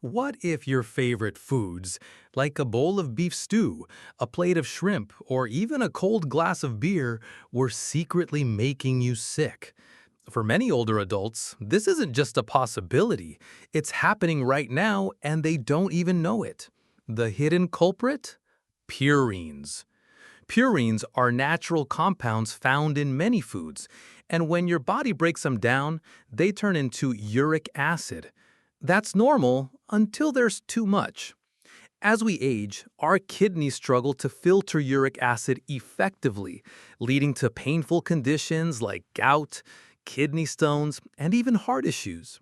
What if your favorite foods, like a bowl of beef stew, a plate of shrimp, or even a cold glass of beer, were secretly making you sick? For many older adults, this isn't just a possibility. It's happening right now and they don't even know it. The hidden culprit? Purines. Purines are natural compounds found in many foods, and when your body breaks them down, they turn into uric acid. That's normal until there's too much. As we age, our kidneys struggle to filter uric acid effectively, leading to painful conditions like gout, kidney stones, and even heart issues.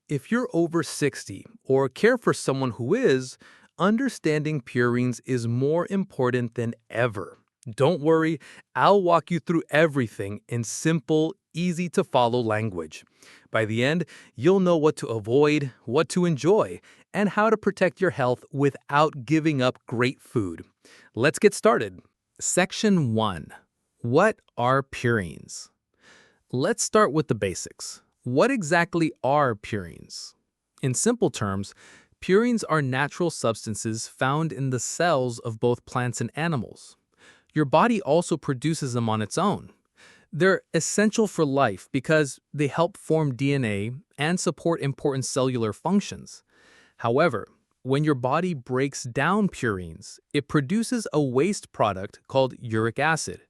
If you're over 60 or care for someone who is, understanding purines is more important than ever. Don't worry, I'll walk you through everything in simple, easy to follow language. By the end, you'll know what to avoid, what to enjoy, and how to protect your health without giving up great food. Let's get started. Section 1. What are purines? Let's start with the basics. What exactly are purines? In simple terms, purines are natural substances found in the cells of both plants and animals. Your body also produces them on its own. They're essential for life because they help form DNA and support important cellular functions. However, when your body breaks down purines, it produces a waste product called uric acid.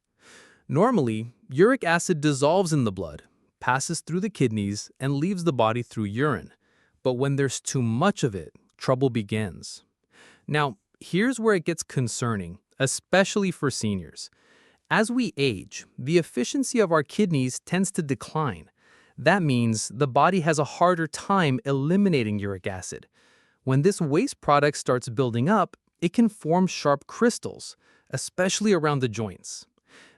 Normally, uric acid dissolves in the blood, passes through the kidneys, and leaves the body through urine. But when there's too much of it, trouble begins. Now, here's where it gets concerning, especially for seniors. As we age, the efficiency of our kidneys tends to decline. That means the body has a harder time eliminating uric acid. When this waste product starts building up, it can form sharp crystals, especially around the joints.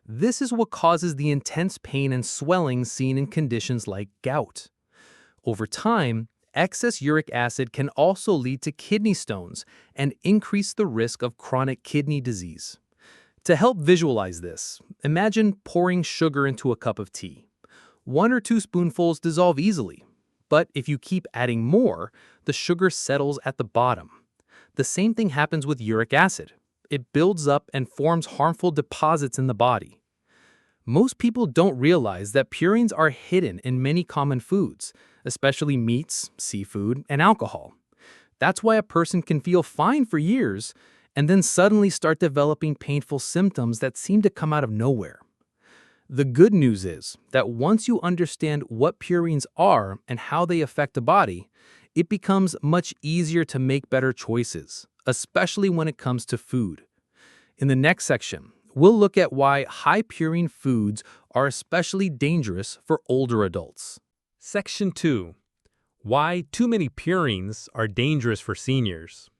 This is what causes the intense pain and swelling seen in conditions like gout. Over time, excess uric acid can also lead to kidney stones and increase the risk of chronic kidney disease. To help visualize this, imagine pouring sugar into a cup of tea. 1 or 2 spoonfuls dissolve easily, but if you keep adding more, the sugar settles at the bottom. The same thing happens with uric acid. It builds up and forms harmful deposits in the body. Most people don't realize that purines are hidden in many common foods, especially meats, seafood, and alcohol. That's why a person can feel fine for years and then suddenly start developing painful symptoms that seem to come out of nowhere. The good news is that once you understand what purines are and how they affect the body, it becomes much easier to make better choices, especially when it comes to food. In the next section, we'll look at why high purine foods are especially dangerous for older adults. Section 2. Why too many purines are dangerous for seniors.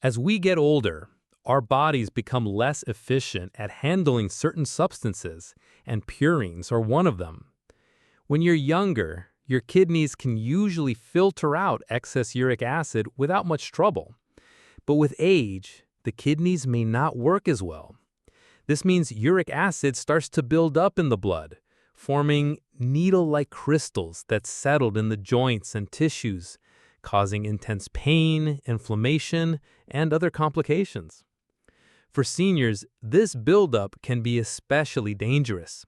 As we get older, our bodies become less efficient at handling certain substances, and purines are one of them. When you're younger, your kidneys can usually filter out excess uric acid without much trouble. But with age, the kidneys may not work as well. This means uric acid starts to build up in the blood, forming needle-like crystals that settled in the joints and tissues, causing intense pain, inflammation, and other complications. For seniors, this buildup can be especially dangerous.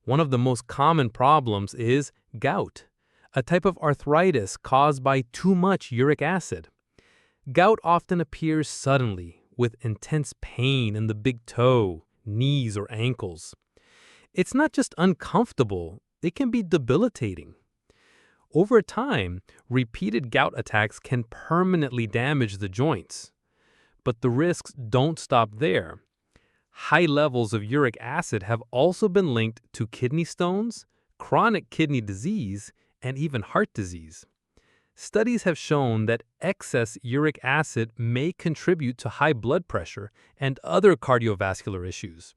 One of the most common problems is gout, a type of arthritis caused by too much uric acid. Gout often appears suddenly, with intense pain in the big toe, knees, or ankles. It's not just uncomfortable, it can be debilitating. Over time, repeated gout attacks can permanently damage the joints. But the risks don't stop there. High levels of uric acid have also been linked to kidney stones, chronic kidney disease, and even heart disease. Studies have shown that excess uric acid may contribute to high blood pressure and other cardiovascular issues.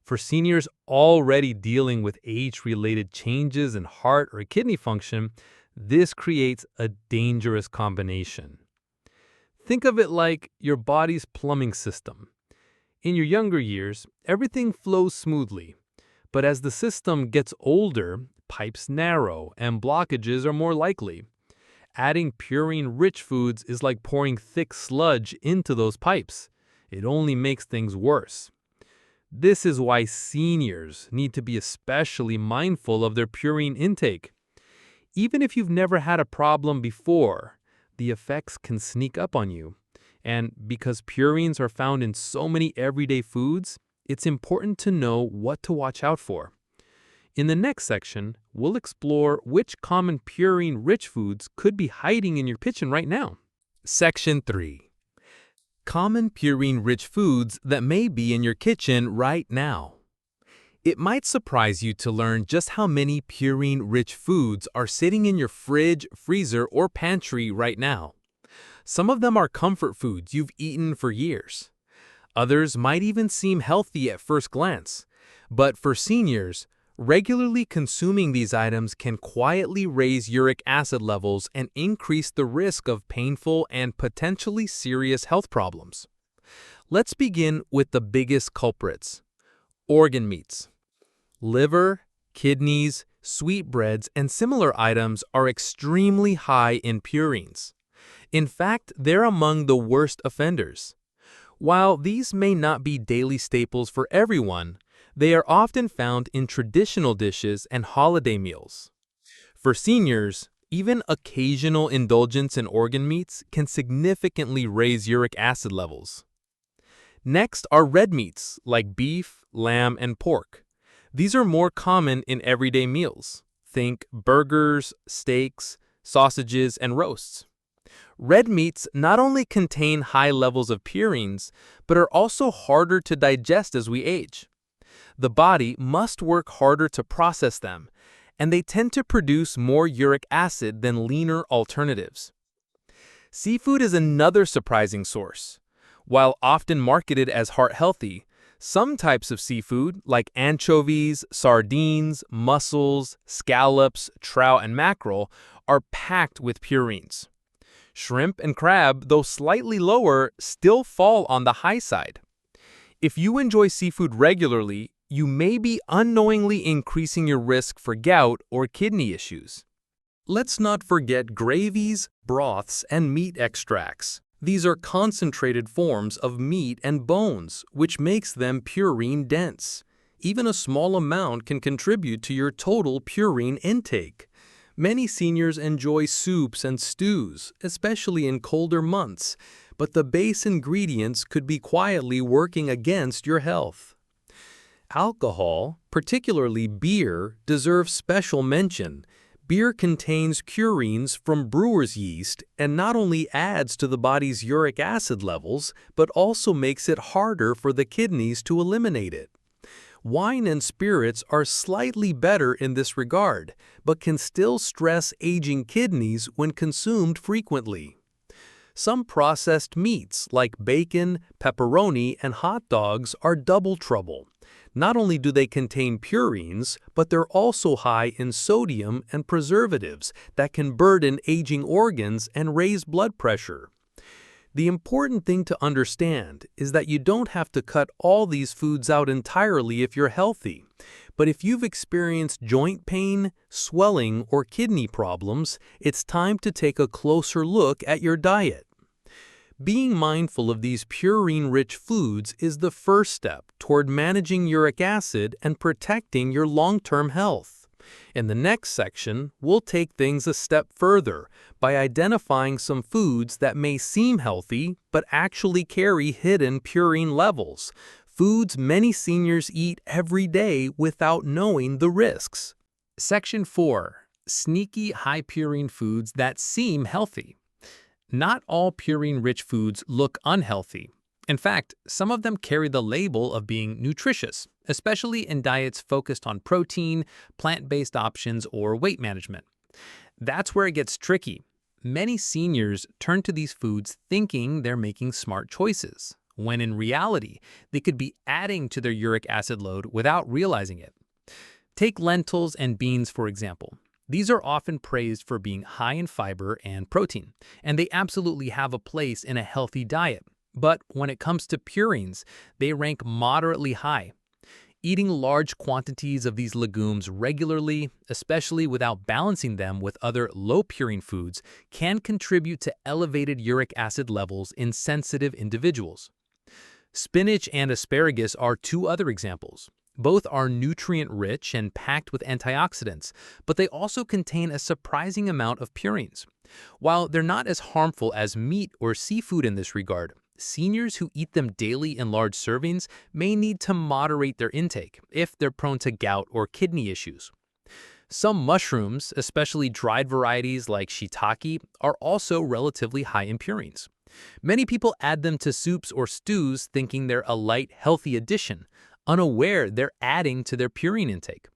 For seniors already dealing with age-related changes in heart or kidney function, this creates a dangerous combination. Think of it like your body's plumbing system. In your younger years, everything flows smoothly. But as the system gets older, pipes narrow and blockages are more likely. Adding purine-rich foods is like pouring thick sludge into those pipes. It only makes things worse. This is why seniors need to be especially mindful of their purine intake. Even if you've never had a problem before, the effects can sneak up on you. And because purines are found in so many everyday foods, it's important to know what to watch out for. In the next section, we'll explore which common purine-rich foods could be hiding in your kitchen right now. Section 3. Common purine-rich foods that may be in your kitchen right now. It might surprise you to learn just how many purine-rich foods are sitting in your fridge, freezer, or pantry right now. Some of them are comfort foods you've eaten for years. Others might even seem healthy at first glance. But for seniors, regularly consuming these items can quietly raise uric acid levels and increase the risk of painful and potentially serious health problems. Let's begin with the biggest culprits: organ meats. Liver, kidneys, sweetbreads, and similar items are extremely high in purines. In fact, they're among the worst offenders. While these may not be daily staples for everyone, they are often found in traditional dishes and holiday meals. For seniors, even occasional indulgence in organ meats can significantly raise uric acid levels. Next are red meats like beef, lamb, and pork. These are more common in everyday meals. Think burgers, steaks, sausages, and roasts. Red meats not only contain high levels of purines, but are also harder to digest as we age. The body must work harder to process them, and they tend to produce more uric acid than leaner alternatives. Seafood is another surprising source. While often marketed as heart-healthy, some types of seafood, like anchovies, sardines, mussels, scallops, trout, and mackerel, are packed with purines. Shrimp and crab, though slightly lower, still fall on the high side. If you enjoy seafood regularly, you may be unknowingly increasing your risk for gout or kidney issues. Let's not forget gravies, broths, and meat extracts. These are concentrated forms of meat and bones, which makes them purine-dense. Even a small amount can contribute to your total purine intake. Many seniors enjoy soups and stews, especially in colder months, but the base ingredients could be quietly working against your health. Alcohol, particularly beer, deserves special mention. Beer contains purines from brewer's yeast and not only adds to the body's uric acid levels, but also makes it harder for the kidneys to eliminate it. Wine and spirits are slightly better in this regard, but can still stress aging kidneys when consumed frequently. Some processed meats like bacon, pepperoni, and hot dogs are double trouble. Not only do they contain purines, but they're also high in sodium and preservatives that can burden aging organs and raise blood pressure. The important thing to understand is that you don't have to cut all these foods out entirely if you're healthy. But if you've experienced joint pain, swelling, or kidney problems, it's time to take a closer look at your diet. Being mindful of these purine-rich foods is the first step toward managing uric acid and protecting your long-term health. In the next section, we'll take things a step further by identifying some foods that may seem healthy but actually carry hidden purine levels, foods many seniors eat every day without knowing the risks. Section 4. Sneaky high purine foods that seem healthy. Not all purine-rich foods look unhealthy. In fact, some of them carry the label of being nutritious, especially in diets focused on protein, plant-based options, or weight management. That's where it gets tricky. Many seniors turn to these foods thinking they're making smart choices, when in reality, they could be adding to their uric acid load without realizing it. Take lentils and beans, for example. These are often praised for being high in fiber and protein, and they absolutely have a place in a healthy diet. But when it comes to purines, they rank moderately high. Eating large quantities of these legumes regularly, especially without balancing them with other low-purine foods, can contribute to elevated uric acid levels in sensitive individuals. Spinach and asparagus are two other examples. Both are nutrient-rich and packed with antioxidants, but they also contain a surprising amount of purines. While they're not as harmful as meat or seafood in this regard, seniors who eat them daily in large servings may need to moderate their intake if they're prone to gout or kidney issues. Some mushrooms, especially dried varieties like shiitake, are also relatively high in purines. Many people add them to soups or stews thinking they're a light, healthy addition, unaware they're adding to their purine intake.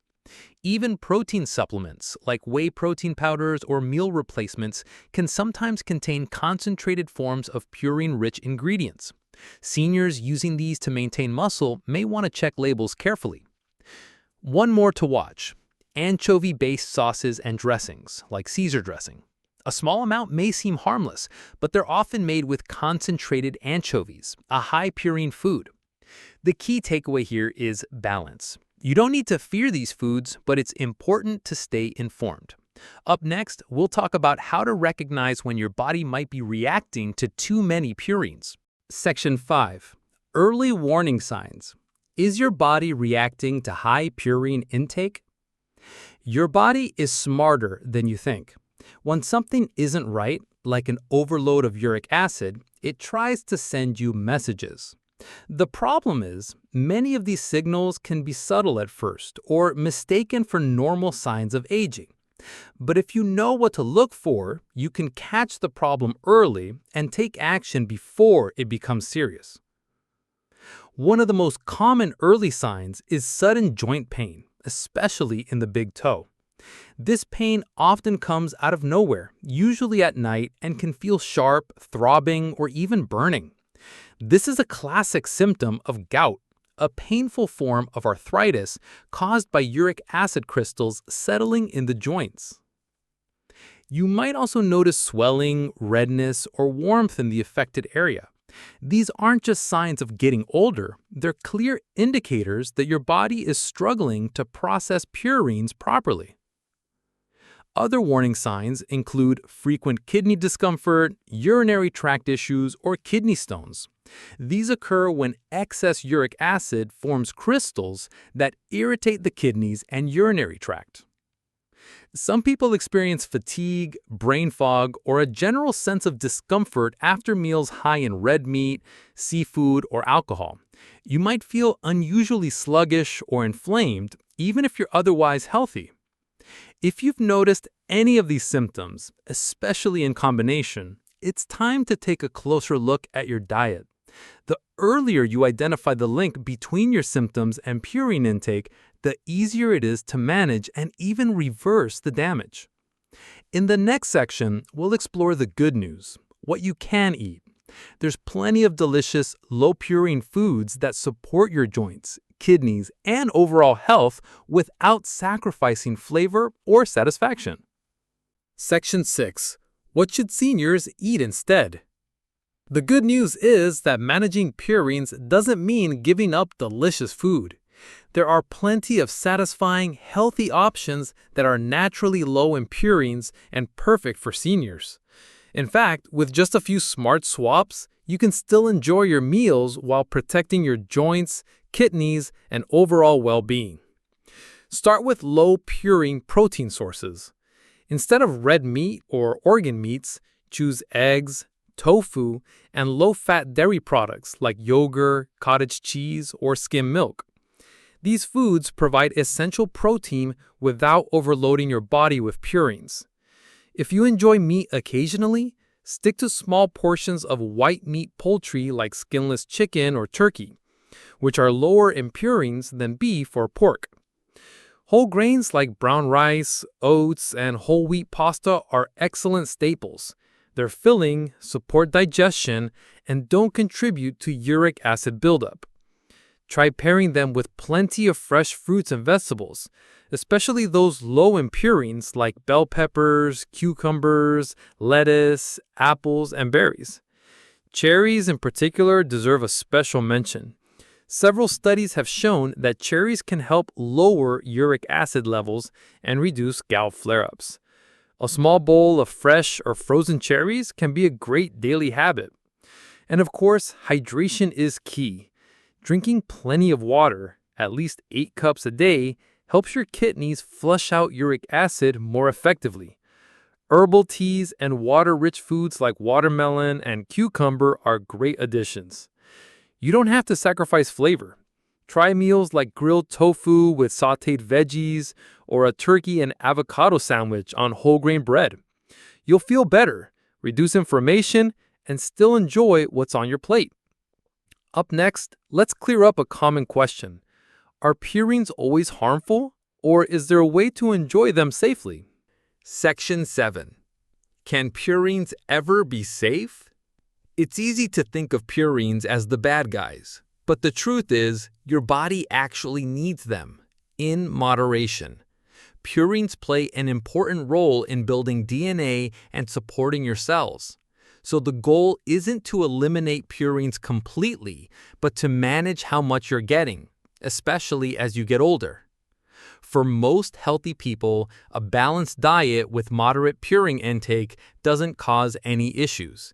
Even protein supplements, like whey protein powders or meal replacements, can sometimes contain concentrated forms of purine-rich ingredients. Seniors using these to maintain muscle may want to check labels carefully. One more to watch: anchovy-based sauces and dressings, like Caesar dressing. A small amount may seem harmless, but they're often made with concentrated anchovies, a high purine food. The key takeaway here is balance. You don't need to fear these foods, but it's important to stay informed. Up next, we'll talk about how to recognize when your body might be reacting to too many purines. Section 5. Early warning signs. Is your body reacting to high purine intake? Your body is smarter than you think. When something isn't right, like an overload of uric acid, it tries to send you messages. The problem is, many of these signals can be subtle at first or mistaken for normal signs of aging. But if you know what to look for, you can catch the problem early and take action before it becomes serious. One of the most common early signs is sudden joint pain, especially in the big toe. This pain often comes out of nowhere, usually at night, and can feel sharp, throbbing, or even burning. This is a classic symptom of gout, a painful form of arthritis caused by uric acid crystals settling in the joints. You might also notice swelling, redness, or warmth in the affected area. These aren't just signs of getting older, they're clear indicators that your body is struggling to process purines properly. Other warning signs include frequent kidney discomfort, urinary tract issues, or kidney stones. These occur when excess uric acid forms crystals that irritate the kidneys and urinary tract. Some people experience fatigue, brain fog, or a general sense of discomfort after meals high in red meat, seafood, or alcohol. You might feel unusually sluggish or inflamed, even if you're otherwise healthy. If you've noticed any of these symptoms, especially in combination, it's time to take a closer look at your diet. The earlier you identify the link between your symptoms and purine intake, the easier it is to manage and even reverse the damage. In the next section, we'll explore the good news, what you can eat. There's plenty of delicious, low-purine foods that support your joints, kidneys, and overall health without sacrificing flavor or satisfaction. Section 6. What should seniors eat instead? The good news is that managing purines doesn't mean giving up delicious food. There are plenty of satisfying, healthy options that are naturally low in purines and perfect for seniors. In fact, with just a few smart swaps, you can still enjoy your meals while protecting your joints, kidneys, and overall well-being. Start with low purine protein sources. Instead of red meat or organ meats, choose eggs, tofu, and low-fat dairy products like yogurt, cottage cheese, or skim milk. These foods provide essential protein without overloading your body with purines. If you enjoy meat occasionally, stick to small portions of white meat poultry like skinless chicken or turkey, which are lower in purines than beef or pork. Whole grains like brown rice, oats, and whole wheat pasta are excellent staples. They're filling, support digestion, and don't contribute to uric acid buildup. Try pairing them with plenty of fresh fruits and vegetables, especially those low in purines like bell peppers, cucumbers, lettuce, apples, and berries. Cherries in particular deserve a special mention. Several studies have shown that cherries can help lower uric acid levels and reduce gout flare-ups. A small bowl of fresh or frozen cherries can be a great daily habit. And of course, hydration is key. Drinking plenty of water, at least 8 cups a day, helps your kidneys flush out uric acid more effectively. Herbal teas and water-rich foods like watermelon and cucumber are great additions. You don't have to sacrifice flavor. Try meals like grilled tofu with sautéed veggies or a turkey and avocado sandwich on whole grain bread. You'll feel better, reduce inflammation, and still enjoy what's on your plate. Up next, let's clear up a common question. Are purines always harmful, or is there a way to enjoy them safely? Section 7. Can purines ever be safe? It's easy to think of purines as the bad guys, but the truth is, your body actually needs them, in moderation. Purines play an important role in building DNA and supporting your cells. So the goal isn't to eliminate purines completely, but to manage how much you're getting, especially as you get older. For most healthy people, a balanced diet with moderate purine intake doesn't cause any issues.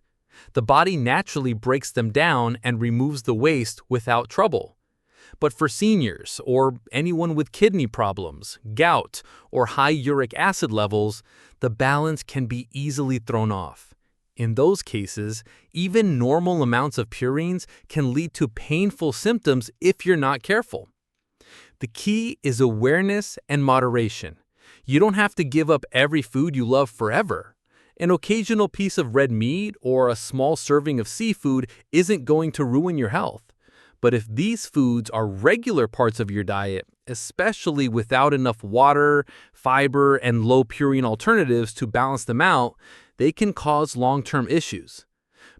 The body naturally breaks them down and removes the waste without trouble. But for seniors or anyone with kidney problems, gout, or high uric acid levels, the balance can be easily thrown off. In those cases, even normal amounts of purines can lead to painful symptoms if you're not careful. The key is awareness and moderation. You don't have to give up every food you love forever. An occasional piece of red meat or a small serving of seafood isn't going to ruin your health. But if these foods are regular parts of your diet, especially without enough water, fiber, and low purine alternatives to balance them out, they can cause long-term issues.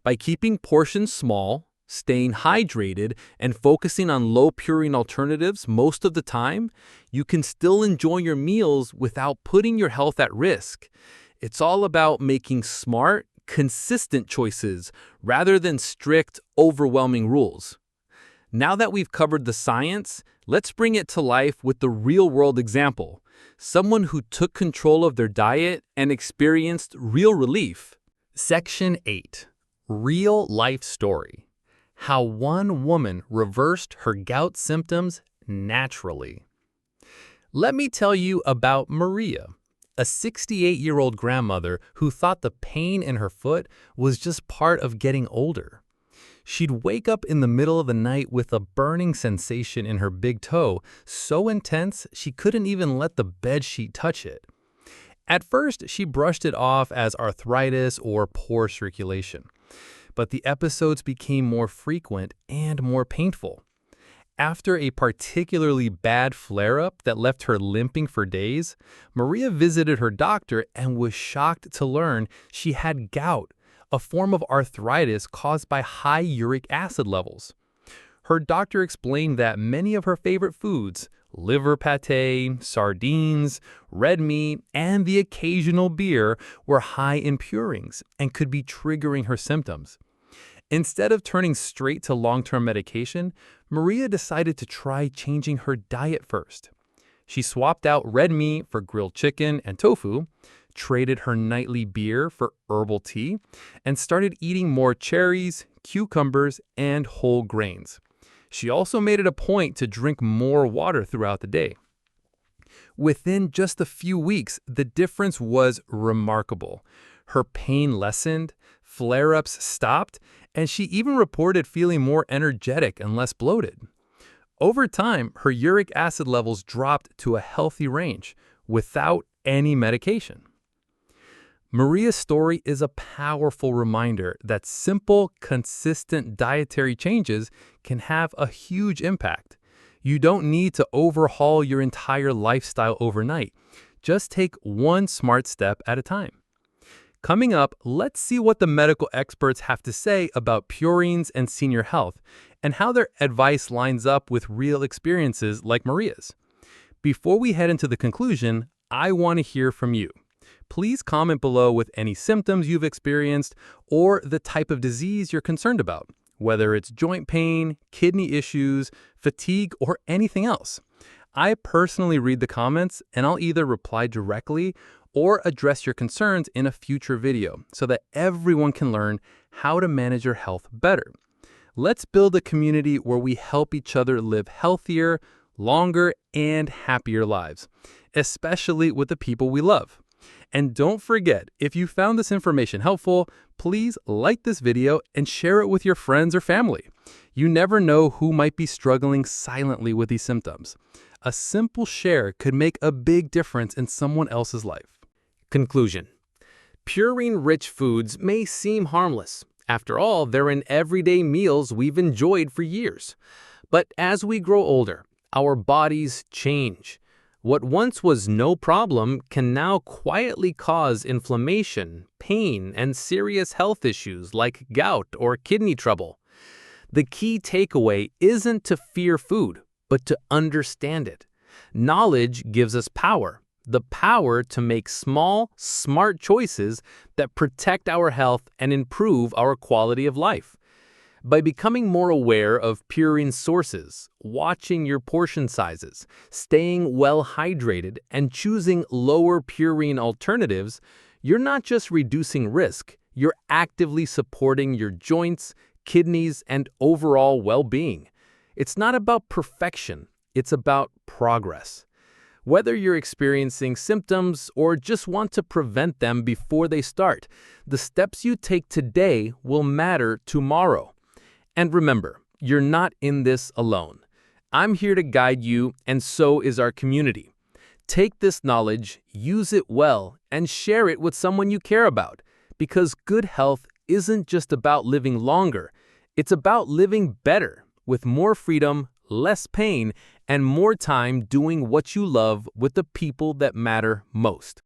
By keeping portions small, staying hydrated, and focusing on low purine alternatives most of the time, you can still enjoy your meals without putting your health at risk. It's all about making smart, consistent choices rather than strict, overwhelming rules. Now that we've covered the science, let's bring it to life with the real-world example. Someone who took control of their diet and experienced real relief. Section 8. Real life story. How one woman reversed her gout symptoms naturally. Let me tell you about Maria, a 68-year-old grandmother who thought the pain in her foot was just part of getting older. She'd wake up in the middle of the night with a burning sensation in her big toe, so intense she couldn't even let the bedsheet touch it. At first, she brushed it off as arthritis or poor circulation, but the episodes became more frequent and more painful. After a particularly bad flare-up that left her limping for days, Maria visited her doctor and was shocked to learn she had gout, a form of arthritis caused by high uric acid levels. Her doctor explained that many of her favorite foods, liver pate, sardines, red meat, and the occasional beer, were high in purines and could be triggering her symptoms. Instead of turning straight to long-term medication, Maria decided to try changing her diet first. She swapped out red meat for grilled chicken and tofu, traded her nightly beer for herbal tea, and started eating more cherries, cucumbers, and whole grains. She also made it a point to drink more water throughout the day. Within just a few weeks, the difference was remarkable. Her pain lessened, flare-ups stopped, and she even reported feeling more energetic and less bloated. Over time, her uric acid levels dropped to a healthy range without any medication. Maria's story is a powerful reminder that simple, consistent dietary changes can have a huge impact. You don't need to overhaul your entire lifestyle overnight. Just take one smart step at a time. Coming up, let's see what the medical experts have to say about purines and senior health, and how their advice lines up with real experiences like Maria's. Before we head into the conclusion, I want to hear from you. Please comment below with any symptoms you've experienced or the type of disease you're concerned about. whether it's joint pain, kidney issues, fatigue, or anything else. I personally read the comments and I'll either reply directly or address your concerns in a future video so that everyone can learn how to manage your health better. Let's build a community where we help each other live healthier, longer, and happier lives, especially with the people we love. And don't forget, if you found this information helpful, please like this video and share it with your friends or family. You never know who might be struggling silently with these symptoms. A simple share could make a big difference in someone else's life. Conclusion. Purine-rich foods may seem harmless. After all, they're in everyday meals we've enjoyed for years. But as we grow older, our bodies change. What once was no problem can now quietly cause inflammation, pain, and serious health issues like gout or kidney trouble. The key takeaway isn't to fear food, but to understand it. Knowledge gives us power, the power to make small, smart choices that protect our health and improve our quality of life. By becoming more aware of purine sources, watching your portion sizes, staying well hydrated, and choosing lower purine alternatives, you're not just reducing risk, you're actively supporting your joints, kidneys, and overall well-being. It's not about perfection, it's about progress. Whether you're experiencing symptoms or just want to prevent them before they start, the steps you take today will matter tomorrow. And remember, you're not in this alone. I'm here to guide you, and so is our community. Take this knowledge, use it well, and share it with someone you care about. Because good health isn't just about living longer, it's about living better, with more freedom, less pain, and more time doing what you love with the people that matter most.